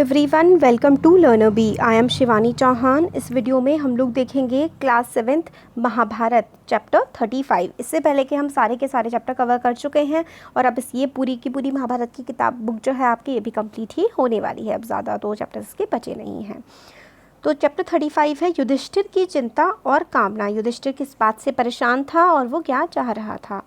Everyone, welcome to Learner Bee. I am Shivani Chauhan. इस video में हम लोग देखेंगे क्लास 7th महाभारत चैप्टर 35। इससे पहले कि हम सारे के सारे चैप्टर कवर कर चुके हैं और अब ये पूरी की पूरी महाभारत की किताब बुक जो है आपकी ये भी कंप्लीट ही होने वाली है। अब ज़्यादा तो चैप्टर्स के बचे नहीं हैं। तो चैप्टर 35 है युधिष्ठिर की चिंता और कामना। युधिष्ठिर किस बात से परेशान था और वो क्या चाह रहा था।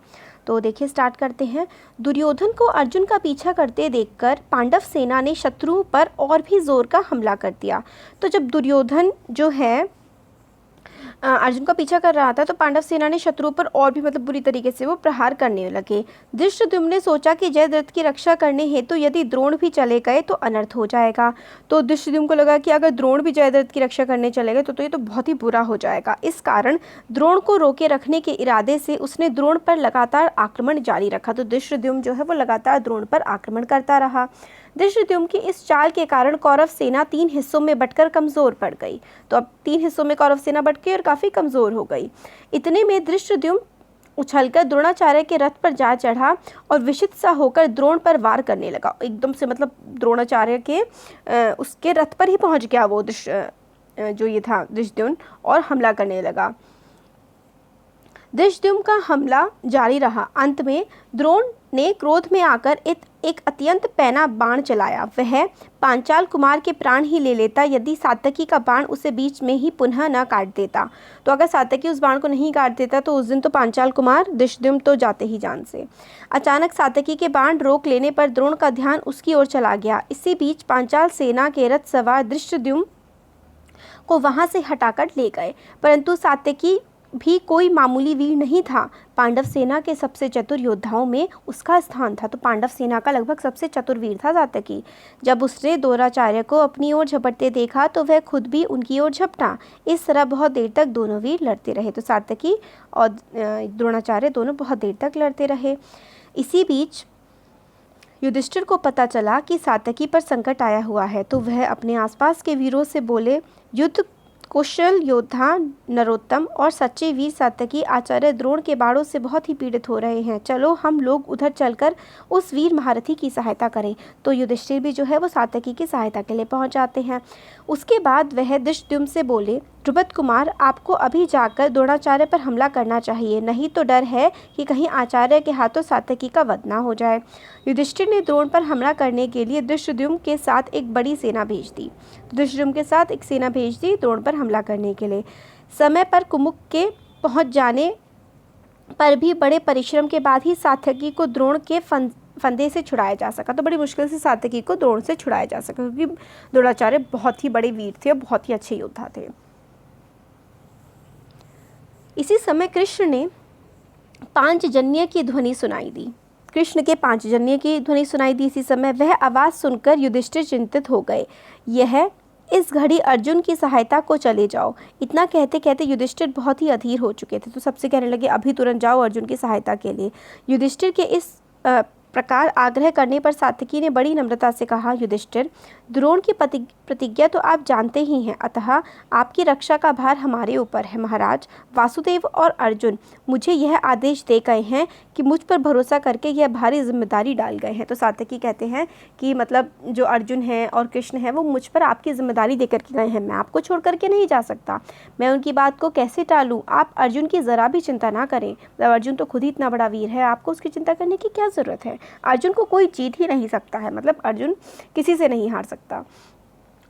तो देखिए स्टार्ट करते हैं। दुर्योधन को अर्जुन का पीछा करते देखकर पांडव सेना ने शत्रुओं पर और भी जोर का हमला कर दिया। तो जब दुर्योधन जो है अर्जुन का पीछा कर रहा था तो पांडव सेना ने शत्रुओं पर और भी बुरी तरीके से वो प्रहार करने लगे। धृष्टद्युम्न ने सोचा कि जयद्रथ की रक्षा करने हेतु यदि द्रोण भी चले गए तो अनर्थ हो जाएगा। तो धृष्टद्युम्न को लगा कि अगर द्रोण भी जयद्रथ की रक्षा करने चले गए तो ये तो बहुत ही बुरा हो जाएगा। इस कारण द्रोण को रोके रखने के इरादे से उसने द्रोण पर लगातार आक्रमण जारी रखा। तो धृष्टद्युम्न जो है वो लगातार द्रोण पर आक्रमण करता रहा। धृष्टद्युम्न की इस चाल के कारण कौरव सेना 3 हिस्सों में बंटकर कमजोर पड़ गई। तो अब 3 हिस्सों में कौरव सेना बंट गई और काफी कमजोर हो गई। इतने में धृष्टद्युम्न उछलकर द्रोणाचार्य के रथ पर जा चढ़ा और विषित सा होकर द्रोण पर वार करने लगा। एकदम से द्रोणाचार्य के उसके रथ पर ही पहुंच गया वो जो ये था धृष्टद्युम्न और हमला करने लगा। धृष्टद्युम्न का हमला जारी रहा। अंत में द्रोण ने क्रोध में आकर एक अत्यंत पैना बाण चलाया। वह पांचाल कुमार के प्राण ही ले लेता यदि सात्यकी का बाण उसे बीच में ही पुनः न काट देता। तो अगर सात्यकी उस बाण को नहीं काट देता तो उस दिन तो पांचाल कुमार धृष्टद्युम्न तो जाते ही जान से। अचानक सात्यकी के बाण रोक लेने पर द्रोण का ध्यान उसकी ओर चला गया। इसी बीच पांचाल सेना के रथ सवार धृष्टद्युम्न को वहां से हटाकर ले गए। परंतु सात्यकी भी कोई मामूली वीर नहीं था। पांडव सेना के सबसे चतुर योद्धाओं में उसका स्थान था। तो पांडव सेना का लगभग सबसे चतुर वीर था सात्यकी। जब उसने द्रोणाचार्य को अपनी ओर झपटते देखा तो वह खुद भी उनकी ओर झपटा। इस तरह बहुत देर तक दोनों वीर लड़ते रहे। तो सात्यकी और द्रोणाचार्य दोनों बहुत देर तक लड़ते रहे। इसी बीच युधिष्ठिर को पता चला कि सात्यकी पर संकट आया हुआ है। तो वह अपने आसपास के वीरों से बोले, युद्ध कुशल योद्धा नरोत्तम और सच्चे वीर सात्यकी आचार्य द्रोण के बाणों से बहुत ही पीड़ित हो रहे हैं। चलो हम लोग उधर चलकर उस वीर महारथी की सहायता करें। तो युधिष्ठिर भी जो है वो सात्यकी की सहायता के लिए पहुंच जाते हैं। उसके बाद वह धृष्टद्युम्न से बोले, ध्रुपद कुमार, आपको अभी जाकर द्रोणाचार्य पर हमला करना चाहिए, नहीं तो डर है कि कहीं आचार्य के हाथों सात्यकी का वध न हो जाए। युधिष्ठिर ने द्रोण पर हमला करने के लिए धृष्टद्युम्न के साथ एक बड़ी सेना भेज दी। धृष्टद्युम्न के साथ एक सेना भेज दी द्रोण पर हमला करने के लिए। समय पर कुमुक के पहुंच जाने पर भी बड़े परिश्रम के बाद ही सात्यकी को द्रोण के फंदे से छुड़ाया जा सका। तो बड़ी मुश्किल से सात्यकी को द्रोण से छुड़ाया जा सका क्योंकि द्रोणाचार्य बहुत ही बड़े वीर थे और बहुत ही अच्छे योद्धा थे। इसी समय कृष्ण ने पांचजन्य की ध्वनि सुनाई दी। कृष्ण के पांचजन्य की ध्वनि सुनाई दी। इसी समय वह आवाज सुनकर युधिष्ठिर चिंतित हो गए। यह इस घड़ी अर्जुन की सहायता को चले जाओ। इतना कहते कहते युधिष्ठिर बहुत ही अधीर हो चुके थे। तो सबसे कहने लगे अभी तुरंत जाओ अर्जुन की सहायता के लिए। युधिष्ठिर के इस प्रकार आग्रह करने पर सात्यकी ने बड़ी नम्रता से कहा, युधिष्ठिर, द्रोण की प्रतिज्ञा तो आप जानते ही हैं, अतः आपकी रक्षा का भार हमारे ऊपर है। महाराज वासुदेव और अर्जुन मुझे यह आदेश दे गए हैं कि मुझ पर भरोसा करके यह भारी जिम्मेदारी डाल गए हैं। तो सात्यकी कहते हैं कि जो अर्जुन है और कृष्ण है वो मुझ पर आपकी जिम्मेदारी देकर के गए हैं। मैं आपको छोड़ करके नहीं जा सकता। मैं उनकी बात को कैसे टालूं? आप अर्जुन की ज़रा भी चिंता ना करें। अर्जुन तो खुद ही इतना बड़ा वीर है, आपको उसकी चिंता करने की क्या ज़रूरत है। अर्जुन को कोई जीत ही नहीं सकता है। अर्जुन किसी से नहीं हार सकता।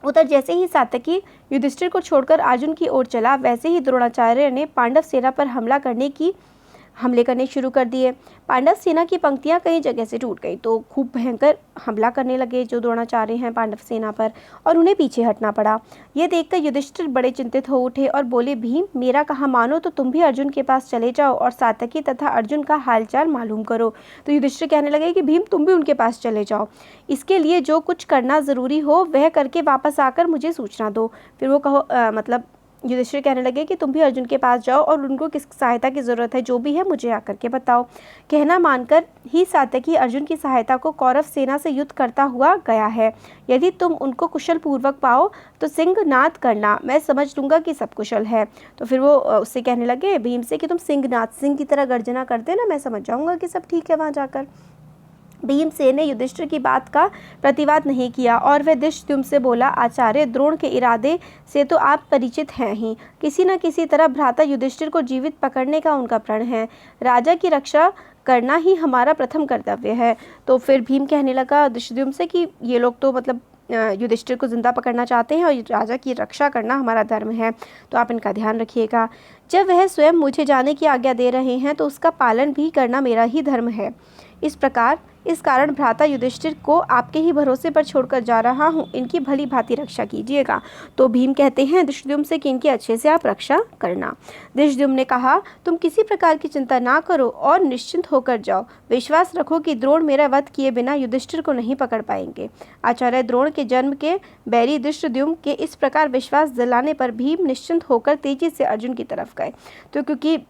उधर जैसे ही सात्यकी युधिष्ठिर को छोड़कर अर्जुन की ओर चला, वैसे ही द्रोणाचार्य ने पांडव सेना पर हमले करने शुरू कर दिए। पांडव सेना की पंक्तियां कई जगह से टूट गई। तो खूब भयंकर हमला करने लगे जो द्रोणाचार्य हैं पांडव सेना पर और उन्हें पीछे हटना पड़ा। यह देखकर युधिष्ठिर बड़े चिंतित हो उठे और बोले, भीम, मेरा कहा मानो तो तुम भी अर्जुन के पास चले जाओ और सात्यकी तथा अर्जुन का हालचाल मालूम करो। तो युधिष्ठिर कहने लगे कि भीम, तुम भी उनके पास चले जाओ। इसके लिए जो कुछ करना ज़रूरी हो वह करके वापस आकर मुझे सूचना दो। फिर वो युधिष्ठिर कहने लगे कि तुम भी अर्जुन के पास जाओ और उनको किस सहायता की ज़रूरत है जो भी है मुझे आकर के बताओ। कहना मानकर ही सात्यकी अर्जुन की सहायता को कौरव सेना से युद्ध करता हुआ गया है। यदि तुम उनको कुशल पूर्वक पाओ तो सिंहनाद करना, मैं समझ लूँगा कि सब कुशल है। तो फिर वो उससे कहने लगे भीम से कि तुम सिंह की तरह गर्जना करते ना, मैं समझ जाऊँगा कि सब ठीक है वहाँ जाकर। भीमसेन ने युधिष्ठिर की बात का प्रतिवाद नहीं किया और वह धृष्टद्युम्न से बोला, आचार्य द्रोण के इरादे से तो आप परिचित हैं ही। किसी न किसी तरह भ्राता युधिष्ठिर को जीवित पकड़ने का उनका प्रण है। राजा की रक्षा करना ही हमारा प्रथम कर्तव्य है। तो फिर भीम कहने लगा धृष्टद्युम्न से कि ये लोग तो मतलब युधिष्ठिर को जिंदा पकड़ना चाहते हैं और राजा की रक्षा करना हमारा धर्म है, तो आप इनका ध्यान रखिएगा। जब वह स्वयं मुझे जाने की आज्ञा दे रहे हैं तो उसका पालन भी करना मेरा ही धर्म है। इस कारण भ्राता युधिष्ठिर को आपके ही भरोसे पर छोड़कर जा रहा हूँ, इनकी भली भांति रक्षा कीजिएगा। तो भीम कहते हैं धृष्टद्युम्न से कि इनकी अच्छे से आप रक्षा करना। धृष्टद्युम्न ने कहा, तुम किसी प्रकार की चिंता ना करो और निश्चिंत होकर जाओ। विश्वास रखो कि द्रोण मेरा वध किए बिना युधिष्ठिर को नहीं पकड़ पाएंगे। आचार्य द्रोण के जन्म के बैरी धृष्टद्युम्न के इस प्रकार विश्वास दिलाने पर भीम निश्चिंत होकर तेजी से अर्जुन की तरफ गए। तो क्योंकि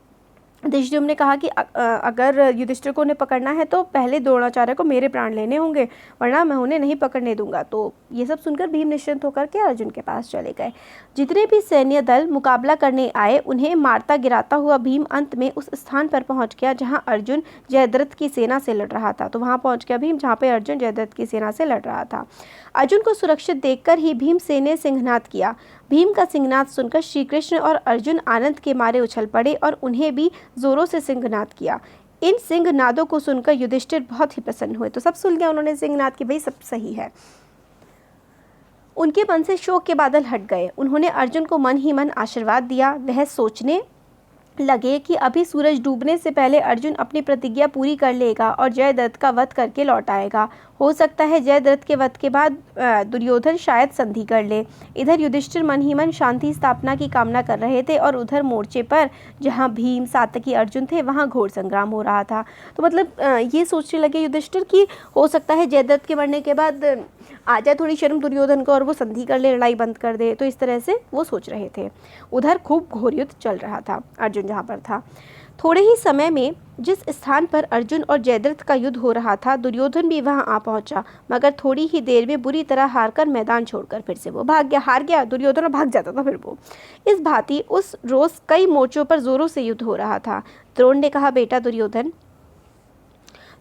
धृष्टद्युम्न ने कहा कि अगर युधिष्ठिर को उन्हें पकड़ना है तो पहले द्रोणाचार्य को मेरे प्राण लेने होंगे, वरना मैं उन्हें नहीं पकड़ने दूंगा। तो ये सब सुनकर भीम निश्चिंत होकर के अर्जुन के पास चले गए। जितने भी सैन्य दल मुकाबला करने आए उन्हें मारता गिराता हुआ भीम अंत में उस स्थान पर पहुंच गया जहाँ अर्जुन जयद्रथ की सेना से लड़ रहा था। तो वहाँ पहुँच गया भीम जहाँ पे अर्जुन जयद्रथ की सेना से लड़ रहा था। अर्जुन को सुरक्षित देखकर ही भीमसेन ने सिंहनाद किया। भीम का सिंहनाद सुनकर श्री कृष्ण और अर्जुन आनंद के मारे उछल पड़े और उन्हें भी जोरों से सिंहनाद किया। इन सिंहनादों को सुनकर युधिष्ठिर बहुत ही प्रसन्न हुए। तो सब सुन गया उन्होंने सिंहनाद की, भाई सब सही है। उनके मन से शोक के बादल हट गए। उन्होंने अर्जुन को मन ही मन आशीर्वाद दिया। वह सोचने लगे कि अभी सूरज डूबने से पहले अर्जुन अपनी प्रतिज्ञा पूरी कर लेगा और जयद्रथ का वध करके लौट आएगा। हो सकता है जयद्रथ के वध के बाद दुर्योधन शायद संधि कर ले। इधर युधिष्ठिर मन ही मन शांति स्थापना की कामना कर रहे थे और उधर मोर्चे पर जहां भीम सात्यकी अर्जुन थे वहां घोर संग्राम हो रहा था। तो मतलब ये सोचने लगे युधिष्ठिर कि हो सकता है जयद्रथ के मरने के बाद आ जाए थोड़ी शर्म दुर्योधन को और वो संधि कर ले, लड़ाई बंद कर दे। तो इस तरह से वो सोच रहे थे। उधर खूब घोर युद्ध चल रहा था। अर्जुन जहाँ पर था, थोड़े ही समय में जिस स्थान पर अर्जुन और जयद्रथ का युद्ध हो रहा था दुर्योधन भी वहां आ पहुंचा, मगर थोड़ी ही देर में बुरी तरह हारकर मैदान छोड़कर फिर से वो भाग गया। हार गया दुर्योधन और भाग जाता था फिर वो। इस भांति उस रोज कई मोर्चों पर जोरों से युद्ध हो रहा था। द्रोण ने कहा, बेटा दुर्योधन,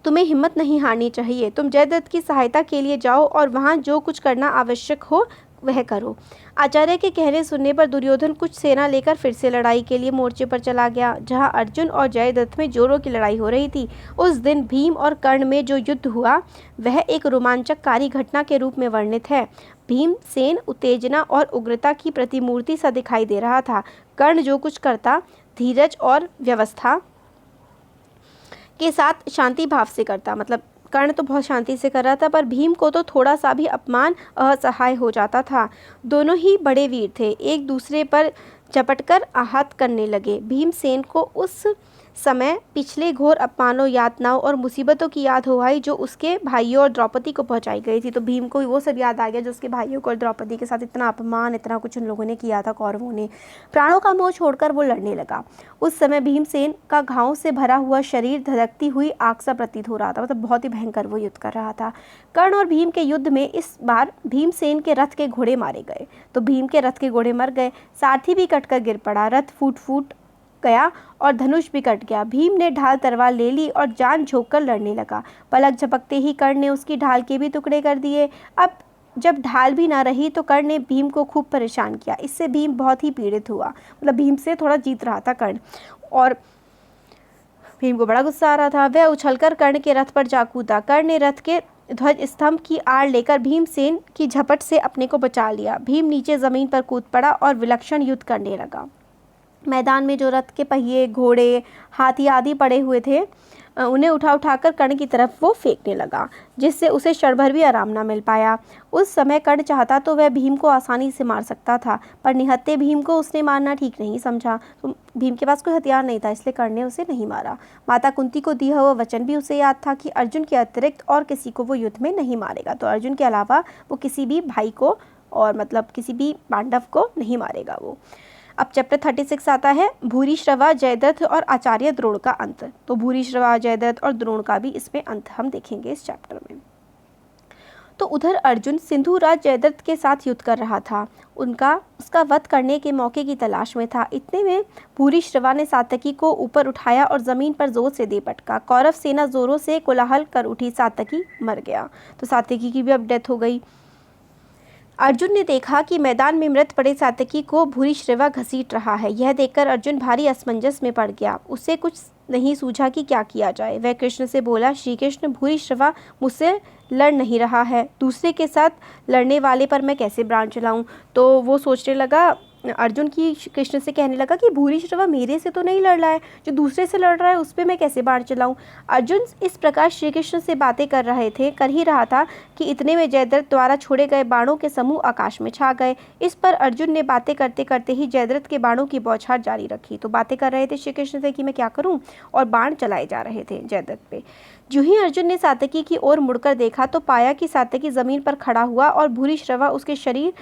तुम्हें हिम्मत नहीं हारनी चाहिए। तुम जयद्रथ की सहायता के लिए जाओ और वहां जो कुछ करना आवश्यक हो वह करो। आचार्य के कहने सुनने पर दुर्योधन कुछ सेना लेकर फिर से लड़ाई के लिए मोर्चे पर चला गया जहां अर्जुन और जयद्रथ में जोरों की लड़ाई हो रही थी। उस दिन भीम और कर्ण में जो युद्ध हुआ वह एक रोमांचकारी घटना के रूप में वर्णित है। भीमसेन उत्तेजना और उग्रता की प्रतिमूर्ति सा दिखाई दे रहा था। कर्ण जो कुछ करता धीरज और व्यवस्था के साथ शांति भाव से करता। मतलब कर्ण तो बहुत शांति से कर रहा था, पर भीम को तो थोड़ा सा भी अपमान असहाय हो जाता था। दोनों ही बड़े वीर थे, एक दूसरे पर झपटकर आहत करने लगे। भीमसेन को उस समय पिछले घोर अपमानों, यातनाओं और मुसीबतों की याद हो आई जो उसके भाइयों और द्रौपदी को पहुंचाई गई थी। तो भीम को वो सब याद आ गया जो उसके भाइयों को और द्रौपदी के साथ इतना अपमान, इतना कुछ उन लोगों ने किया था कौरवों ने। प्राणों का मोह छोड़कर वो लड़ने लगा। उस समय भीमसेन का घावों से भरा हुआ शरीर धधकती हुई आग सा प्रतीत हो रहा था। मतलब बहुत ही भयंकर वो युद्ध कर रहा था। कर्ण और भीम के युद्ध में इस बार भीमसेन के रथ के घोड़े मारे गए। तो भीम के रथ के घोड़े मर गए, सारथी भी कटकर गिर पड़ा, रथ फूट गया और धनुष भी कट गया। भीम ने ढाल तलवार ले ली और जान झोंककर लड़ने लगा। पलक झपकते ही कर्ण ने उसकी ढाल के भी टुकड़े कर दिए। अब जब ढाल भी ना रही तो कर्ण ने भीम को खूब परेशान किया। इससे भीम बहुत ही पीड़ित हुआ। मतलब भीम से थोड़ा जीत रहा था कर्ण और भीम को बड़ा गुस्सा आ रहा था। वह उछलकर कर्ण के रथ पर जा कूदा। कर्ण ने रथ के ध्वज स्तंभ की आड़ लेकर भीमसेन की झपट से अपने को बचा लिया। भीम नीचे जमीन पर कूद पड़ा और विलक्षण युद्ध करने लगा। मैदान में जो रथ के पहिए, घोड़े, हाथी आदि पड़े हुए थे उन्हें उठाकर कर्ण की तरफ वो फेंकने लगा, जिससे उसे क्षण भर भी आराम ना मिल पाया। उस समय कर्ण चाहता तो वह भीम को आसानी से मार सकता था, पर निहत्थे भीम को उसने मारना ठीक नहीं समझा। तो भीम के पास कोई हथियार नहीं था, इसलिए कर्ण ने उसे नहीं मारा। माता कुंती को दिया हुआ वचन भी उसे याद था कि अर्जुन के अतिरिक्त और किसी को वो युद्ध में नहीं मारेगा। तो अर्जुन के अलावा वो किसी भी भाई को और मतलब किसी भी पांडव को नहीं मारेगा वो। अब चैप्टर 36 आता है भूरिश्रवा, जयद्रथ और आचार्य द्रोण का अंत। तो भूरिश्रवा, जयद्रथ और द्रोण का भी इसमें अंत हम देखेंगे इस चैप्टर में। तो उधर अर्जुन सिंधुराज जयद्रथ के साथ युद्ध कर रहा था। उसका वध करने के मौके की तलाश में था। इतने में भूरिश्रवा ने सात्यकी को ऊपर उठाया और जमीन पर जोर से दे पटका। कौरव सेना जोरों से कोलाहल कर उठी। सात्यकी मर गया। तो सात्यकी की भी अब डेथ हो गई। अर्जुन ने देखा कि मैदान में मृत पड़े सात्यकी को भूरिश्रवा घसीट रहा है। यह देखकर अर्जुन भारी असमंजस में पड़ गया। उसे कुछ नहीं सूझा कि क्या किया जाए। वह कृष्ण से बोला, श्री कृष्ण, भूरिश्रवा मुझसे लड़ नहीं रहा है, दूसरे के साथ लड़ने वाले पर मैं कैसे बाण चलाऊं। तो वो सोचने लगा, अर्जुन की कृष्ण से कहने लगा कि भूरिश्रवा मेरे से तो नहीं लड़ रहा है, जो दूसरे से लड़ रहा है उस पर मैं कैसे बाण चलाऊं। अर्जुन इस प्रकार श्री कृष्ण से बातें कर ही रहा था कि इतने में जयद्रथ द्वारा छोड़े गए बाणों के समूह आकाश में छा गए। इस पर अर्जुन ने बातें करते करते ही जयद्रथ के बाणों की बौछार जारी रखी। तो बातें कर रहे थे श्री कृष्ण से कि मैं क्या करूं, और बाण चलाए जा रहे थे जयद्रथ पे। जो ही अर्जुन ने सात्यकी की ओर मुड़कर देखा तो पाया कि सात्यकी जमीन पर खड़ा हुआ और भूरिश्रवा उसके शरीर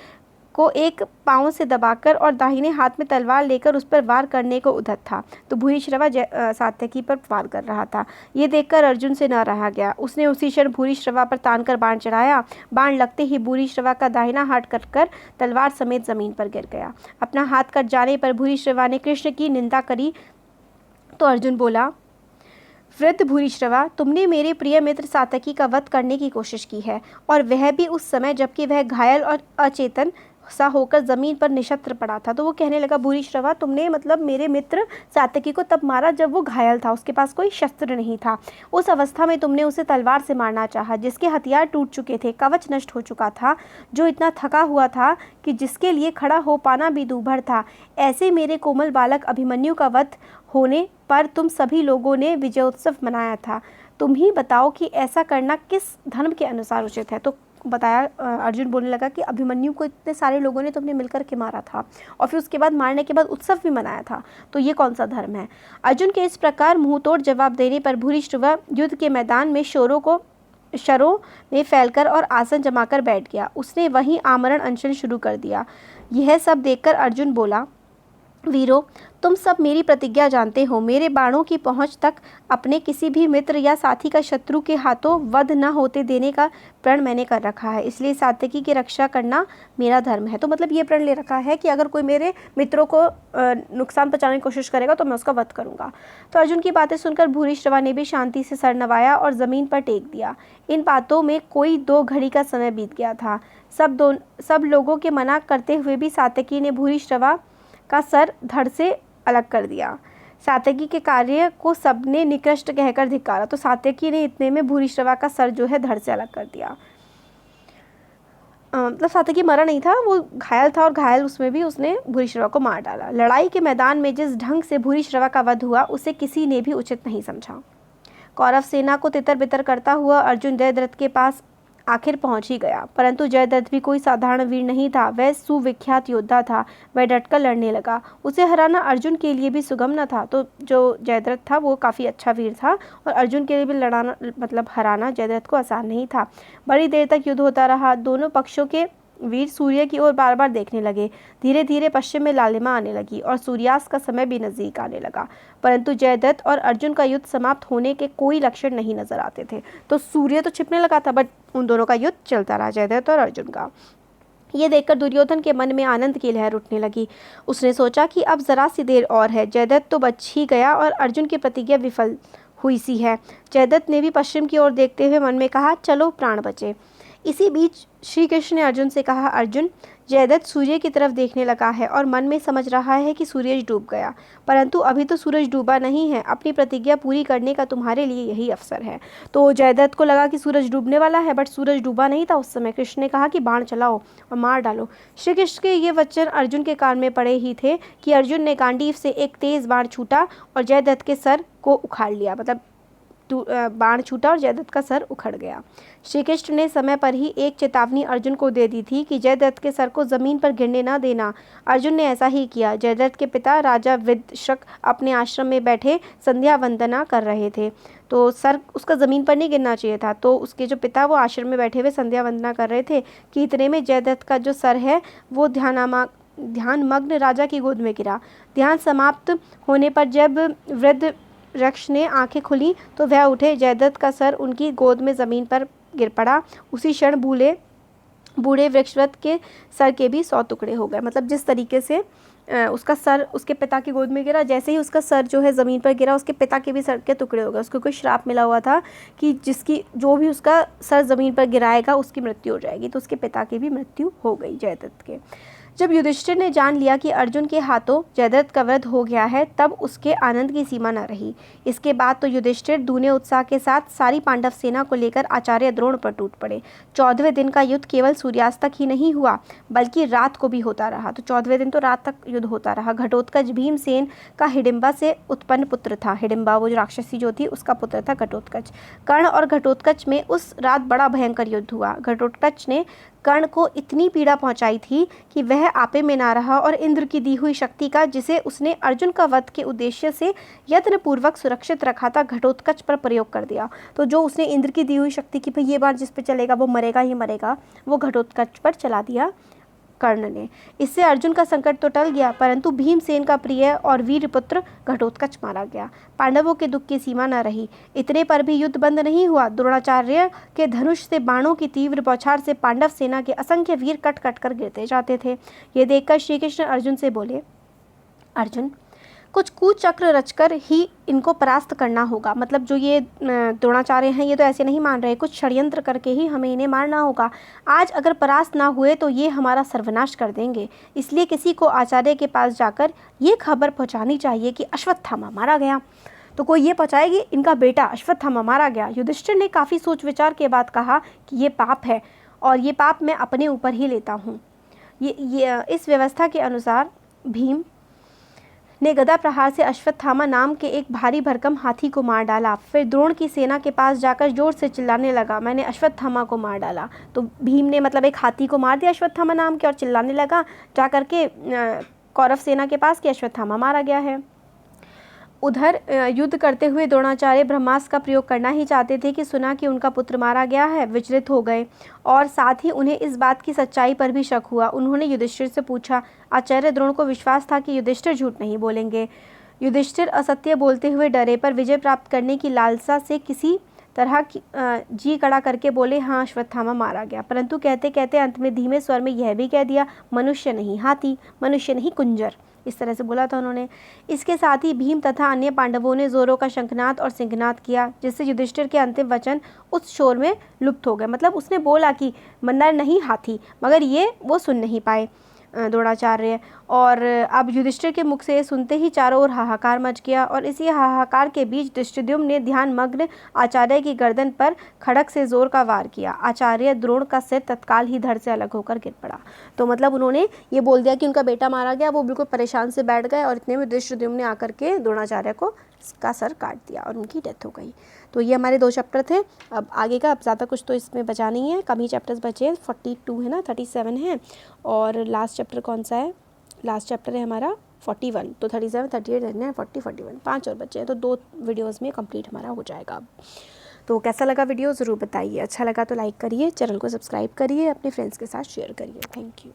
को एक पांव से दबाकर और दाहिने हाथ में तलवार लेकर उस पर वार करने को उद्यत था। तो भूरिश्रवा सात्यकी पर वार कर रहा था। ये देखकर अर्जुन से न रहा गया। उसने उसी क्षण भूरिश्रवा पर तानकर बाण चढ़ाया। बाण लगते ही भूरिश्रवा का दाहिना हाथ कटकर तलवार समेत जमीन पर गिर गया। अपना हाथ कट जाने पर भूरिश्रवा ने कृष्ण की निंदा करी। तो अर्जुन बोला, वृद्ध भूरिश्रवा, तुमने मेरे प्रिय मित्र सात्यकी का वध करने की कोशिश की है, और वह भी उस समय जबकि वह घायल और अचेतन सा होकर जमीन पर निशस्त्र पड़ा था। तो वो कहने लगा, भूरिश्रवा, तुमने मतलब मेरे मित्र सात्यकी को तब मारा जब वो घायल था, उसके पास कोई शस्त्र नहीं था। उस अवस्था में तुमने उसे तलवार से मारना चाहा, जिसके हथियार टूट चुके थे, कवच नष्ट हो चुका था, जो इतना थका हुआ था कि जिसके लिए खड़ा हो पाना भी दूभर था। ऐसे मेरे कोमल बालक अभिमन्यु का वध होने पर तुम सभी लोगों ने विजयोत्सव मनाया था। तुम ही बताओ कि ऐसा करना किस धर्म के अनुसार उचित है। तो बताया, अर्जुन बोलने लगा कि अभिमन्यु को इतने सारे लोगों ने तुमने मिलकर के मारा था, और फिर उसके बाद मारने के बाद उत्सव भी मनाया था, तो ये कौन सा धर्म है। अर्जुन के इस प्रकार मुंहतोड़ जवाब देने पर भूरिश्रवा युद्ध के मैदान में शरों में फैलकर और आसन जमाकर बैठ गया। उसने वहीं आमरण अनशन शुरू कर दिया। यह सब देखकर अर्जुन बोला, वीरो, तुम सब मेरी प्रतिज्ञा जानते हो। मेरे बाणों की पहुंच तक अपने किसी भी मित्र या साथी का शत्रु के हाथों वध न होते देने का प्रण मैंने कर रखा है, इसलिए सात्यकी की रक्षा करना मेरा धर्म है। तो मतलब ये प्रण ले रखा है कि अगर कोई मेरे मित्रों को नुकसान पहुंचाने की कोशिश करेगा तो मैं उसका वध करूंगा। तो अर्जुन की बातें सुनकर भूरिश्रवा ने भी शांति से सर नवाया और ज़मीन पर टेक दिया। इन बातों में कोई 2 घड़ी का समय बीत गया था। सब लोगों के मना करते हुए भी सात्यकी ने भूरिश्रवा का सर धड़ से अलग कर दिया। सात्यकी के कार्य को सबने निकृष्ट कहकर धिक्कारा। तो सात्यकी ने इतने में भूरिश्रवा का सर जो है धड़ से अलग कर दिया। मतलब सात्यकी मरा नहीं था, वो घायल था, और घायल उसमें भी उसने भूरिश्रवा को मार डाला। लड़ाई के मैदान में जिस ढंग से भूरिश्रवा का वध हुआ उसे किसी ने भी उचित नहीं समझा। कौरव सेना को तितर बितर करता हुआ अर्जुन जयद्रथ के पास आखिर पहुंच ही गया, परंतु जयद्रथ भी कोई साधारण वीर नहीं था। वह सुविख्यात योद्धा था। वह डटकर लड़ने लगा। उसे हराना अर्जुन के लिए भी सुगम न था। तो जो जयद्रथ था वो काफ़ी अच्छा वीर था, और अर्जुन के लिए भी लड़ाना मतलब हराना जयद्रथ को आसान नहीं था। बड़ी देर तक युद्ध होता रहा। दोनों पक्षों के वीर सूर्य की ओर बार बार देखने लगे। धीरे धीरे पश्चिम में लालिमा आने लगी और सूर्यास्त का समय भी नजदीक आने लगा, परंतु जयद्रथ और अर्जुन का युद्ध समाप्त होने के कोई लक्षण नहीं नजर आते थे। तो सूर्य तो छिपने लगा था, बट उन दोनों का युद्ध चलता रहा, जयद्रथ और अर्जुन का। ये देखकर दुर्योधन के मन में आनंद की लहर उठने लगी। उसने सोचा कि अब जरा सी देर और है, जयद्रथ तो बच ही गया और अर्जुन की प्रतिज्ञा विफल हुई सी है। जयद्रथ ने भी पश्चिम की ओर देखते हुए मन में कहा, चलो प्राण बचे। इसी बीच श्री कृष्ण ने अर्जुन से कहा, अर्जुन, जयद्रथ सूर्य की तरफ देखने लगा है और मन में समझ रहा है कि सूरज डूब गया, परंतु अभी तो सूरज डूबा नहीं है। अपनी प्रतिज्ञा पूरी करने का तुम्हारे लिए यही अवसर है। तो जयद्रथ को लगा कि सूरज डूबने वाला है, बट सूरज डूबा नहीं था उस समय। कृष्ण ने कहा कि बाण चलाओ और मार डालो। श्री कृष्ण के ये वचन अर्जुन के कान में पड़े ही थे कि अर्जुन ने गांडीव से एक तेज बाण छूटा और जयद्रथ के सर को उखाड़ लिया। मतलब बाण छूटा और जयद्रथ का सर उखड़ गया। श्री कृष्ण ने समय पर ही एक चेतावनी अर्जुन को दे दी थी कि जयद्रथ के सर को जमीन पर गिरने न देना। अर्जुन ने ऐसा ही किया। जयद्रथ के पिता राजा विदशक अपने आश्रम में बैठे संध्या वंदना कर रहे थे, तो सर उसका ज़मीन पर नहीं गिरना चाहिए था। तो उसके जो पिता वो आश्रम में बैठे हुए संध्या वंदना कर रहे थे कि इतने में जयद्रथ का जो सर है वो ध्यानमग्न राजा की गोद में गिरा। ध्यान समाप्त होने पर जब वृद्ध वृक्ष ने आंखें खुली तो वह उठे। जयद्रथ का सर उनकी गोद में ज़मीन पर गिर पड़ा। उसी क्षण बूढ़े वृक्षवत के सर के भी 100 टुकड़े हो गए। मतलब जिस तरीके से उसका सर उसके पिता की गोद में गिरा, जैसे ही उसका सर जो है ज़मीन पर गिरा, उसके पिता के भी सर के टुकड़े हो गए। उसको कोई श्राप मिला हुआ था कि जो भी उसका सर ज़मीन पर गिराएगा उसकी मृत्यु हो जाएगी। तो उसके पिता की भी मृत्यु हो गई जयद्रथ के। जब युधिष्ठिर ने जान लिया कि अर्जुन के हाथों जयद्रथ का वध हो गया है, तब उसके आनंद की सीमा न रही। इसके बाद तो युधिष्ठिर दूने उत्साह के साथ सारी पांडव सेना को लेकर आचार्य द्रोण पर टूट पड़े। 14वें दिन का युद्ध केवल सूर्यास्त तक ही नहीं हुआ, बल्कि रात को भी होता रहा। तो 14वें दिन तो रात तक युद्ध होता रहा। घटोत्कच भीमसेन का हिडिंबा से उत्पन्न पुत्र था। हिडिंबा वो जो राक्षसी जो थी उसका पुत्र था घटोत्कच। कर्ण और घटोत्कच में उस रात बड़ा भयंकर युद्ध हुआ। घटोत्कच ने कर्ण को इतनी पीड़ा पहुंचाई थी कि वह आपे में ना रहा और इंद्र की दी हुई शक्ति का, जिसे उसने अर्जुन का वध के उद्देश्य से यत्नपूर्वक सुरक्षित रखा था, घटोत्कच पर प्रयोग कर दिया। तो जो उसने इंद्र की दी हुई शक्ति की भाई ये बार जिस पे चलेगा वो मरेगा ही मरेगा, वो घटोत्कच पर चला दिया कर्ण ने। इससे अर्जुन का संकट तो टल गया, परंतु भीमसेन का प्रिय और वीर पुत्र घटोत्कच मारा गया। पांडवों के दुख की सीमा न रही। इतने पर भी युद्ध बंद नहीं हुआ। द्रोणाचार्य के धनुष से बाणों की तीव्र बौछार से पांडव सेना के असंख्य वीर कट कट कर गिरते जाते थे। ये देखकर श्री कृष्ण अर्जुन से बोले, अर्जुन, कुछ कुचक्र रचकर ही इनको परास्त करना होगा। मतलब जो ये द्रोणाचार्य हैं ये तो ऐसे नहीं मान रहे, कुछ षड्यंत्र करके ही हमें इन्हें मारना होगा। आज अगर परास्त ना हुए तो ये हमारा सर्वनाश कर देंगे। इसलिए किसी को आचार्य के पास जाकर ये खबर पहुंचानी चाहिए कि अश्वत्थामा मारा गया। तो कोई ये पहुंचाएगी इनका बेटा अश्वत्थामा मारा गया। युधिष्ठिर ने काफ़ी सोच विचार के बाद कहा कि ये पाप है और ये पाप मैं अपने ऊपर ही लेता हूँ। इस व्यवस्था के अनुसार भीम ने गदा प्रहार से अश्वत्थामा नाम के एक भारी भरकम हाथी को मार डाला। फिर द्रोण की सेना के पास जाकर जोर से चिल्लाने लगा, मैंने अश्वत्थामा को मार डाला। तो भीम ने मतलब एक हाथी को मार दिया अश्वत्थामा नाम के, और चिल्लाने लगा जाकर के कौरव सेना के पास कि अश्वत्थामा मारा गया है। उधर युद्ध करते हुए द्रोणाचार्य ब्रह्मास्त्र का प्रयोग करना ही चाहते थे कि सुना कि उनका पुत्र मारा गया है, विचलित हो गए और साथ ही उन्हें इस बात की सच्चाई पर भी शक हुआ। उन्होंने युधिष्ठिर से पूछा। आचार्य द्रोण को विश्वास था कि युधिष्ठिर झूठ नहीं बोलेंगे। युधिष्ठिर असत्य बोलते हुए डरे, पर विजय प्राप्त करने की लालसा से किसी तरह जी कड़ा करके बोले, हाँ अश्वत्थामा मारा गया। परंतु कहते कहते अंत में धीमे स्वर में यह भी कह दिया, मनुष्य नहीं हाथी, मनुष्य नहीं कुंजर। इस तरह से बोला था उन्होंने। इसके साथ ही भीम तथा अन्य पांडवों ने जोरों का शंखनाद और सिंहनाद किया, जिससे युधिष्ठिर के अंतिम वचन उस शोर में लुप्त हो गए। मतलब उसने बोला कि मन्नर नहीं हाथी, मगर ये वो सुन नहीं पाए द्रोणाचार्य। और अब युधिष्ठिर के मुख से सुनते ही चारों ओर हाहाकार मच गया, और इसी हाहाकार के बीच धृष्टद्युम्न ने ध्यान मग्न आचार्य की गर्दन पर खड़क से जोर का वार किया। आचार्य द्रोण का सिर तत्काल ही धड़ से अलग होकर गिर पड़ा। तो मतलब उन्होंने ये बोल दिया कि उनका बेटा मारा गया, वो बिल्कुल परेशान से बैठ गए और इतने में धृष्टद्युम्न ने आकर के द्रोणाचार्य को का सर काट दिया और उनकी डेथ हो गई। तो ये हमारे 2 चैप्टर थे। अब आगे का अब ज़्यादा कुछ तो इसमें बचा नहीं है, कम ही चैप्टर्स बचे हैं। 42 है ना, 37 है, और लास्ट चैप्टर कौन सा है? लास्ट चैप्टर है हमारा 41। तो 37, 38, 39, 40, 41 5 और बचे हैं। तो 2 वीडियोज़ में कंप्लीट हमारा हो जाएगा अब। तो कैसा लगा वीडियो ज़रूर बताइए। अच्छा लगा तो लाइक करिए, चैनल को सब्सक्राइब करिए, अपने फ्रेंड्स के साथ शेयर करिए। Thank you.